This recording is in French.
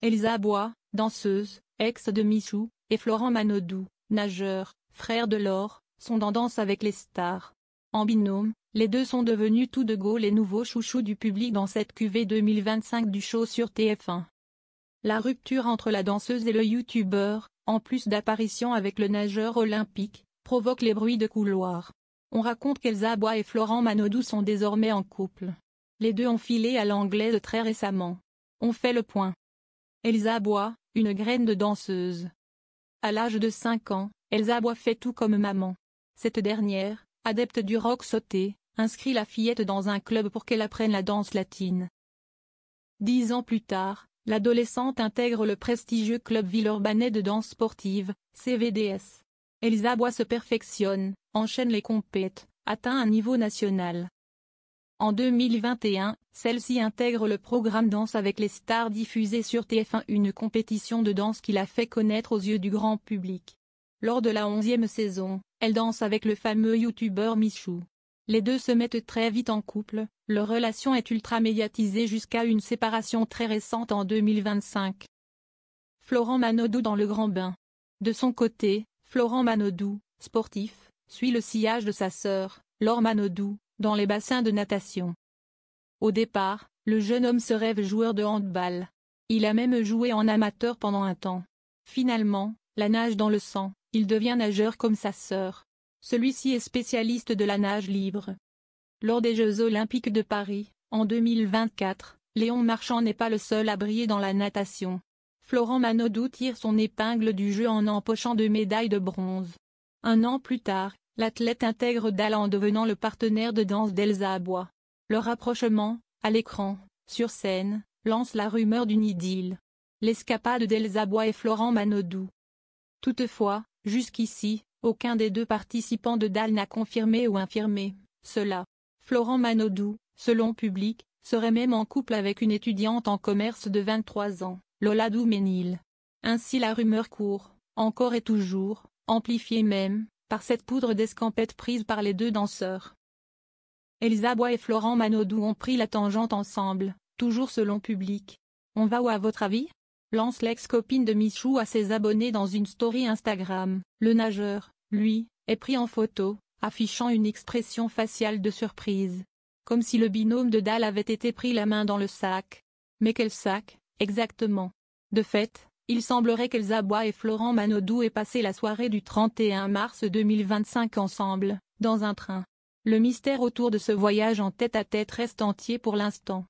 Elsa Bois, danseuse, ex de Michou, et Florent Manodou, nageur, frère de Laure, sont dans Danse avec les stars. En binôme, les deux sont devenus tout de go les nouveaux chouchous du public dans cette cuvée 2025 du show sur TF1. La rupture entre la danseuse et le youtubeur, en plus d'apparitions avec le nageur olympique, provoque les bruits de couloir. On raconte qu'Elsa Bois et Florent Manodou sont désormais en couple. Les deux ont filé à l'anglaise très récemment. On fait le point. Elsa Bois, une graine de danseuse. À l'âge de 5 ans, Elsa Bois fait tout comme maman. Cette dernière, adepte du rock sauté, inscrit la fillette dans un club pour qu'elle apprenne la danse latine. 10 ans plus tard, l'adolescente intègre le prestigieux club villeurbanais de danse sportive, CVDS. Elsa Bois se perfectionne, enchaîne les compètes, atteint un niveau national. En 2021, celle-ci intègre le programme Danse avec les stars diffusé sur TF1, une compétition de danse qui l'a fait connaître aux yeux du grand public. Lors de la 11e saison, elle danse avec le fameux youtubeur Michou. Les deux se mettent très vite en couple, leur relation est ultra médiatisée jusqu'à une séparation très récente en 2025. Florent Manodou dans le grand bain. De son côté, Florent Manodou, sportif, suit le sillage de sa sœur, Laure Manodou, dans les bassins de natation. Au départ, le jeune homme se rêve joueur de handball. Il a même joué en amateur pendant un temps. Finalement, la nage dans le sang, il devient nageur comme sa sœur. Celui-ci est spécialiste de la nage libre. Lors des Jeux Olympiques de Paris, en 2024, Léon Marchand n'est pas le seul à briller dans la natation. Florent Manodou tire son épingle du jeu en empochant 2 médailles de bronze. Un an plus tard, l'athlète intègre Dal en devenant le partenaire de danse d'Elsa Bois. Leur rapprochement, à l'écran, sur scène, lance la rumeur d'une idylle. L'escapade d'Elsa Bois et Florent Manodou. Toutefois, jusqu'ici, aucun des deux participants de Dal n'a confirmé ou infirmé cela. Florent Manodou, selon Public, serait même en couple avec une étudiante en commerce de 23 ans, Lola Douménil. Ainsi la rumeur court, encore et toujours, amplifiée même, par cette poudre d'escampette prise par les deux danseurs. Elsa Bois et Florent Manodou ont pris la tangente ensemble, toujours selon Public. On va où à votre avis? Lance l'ex-copine de Michou à ses abonnés dans une story Instagram. Le nageur, lui, est pris en photo, affichant une expression faciale de surprise. Comme si le binôme de Dal avait été pris la main dans le sac. Mais quel sac, exactement? De fait, il semblerait qu'Elsa Bois et Florent Manodou aient passé la soirée du 31 mars 2025 ensemble, dans un train. Le mystère autour de ce voyage en tête-à-tête reste entier pour l'instant.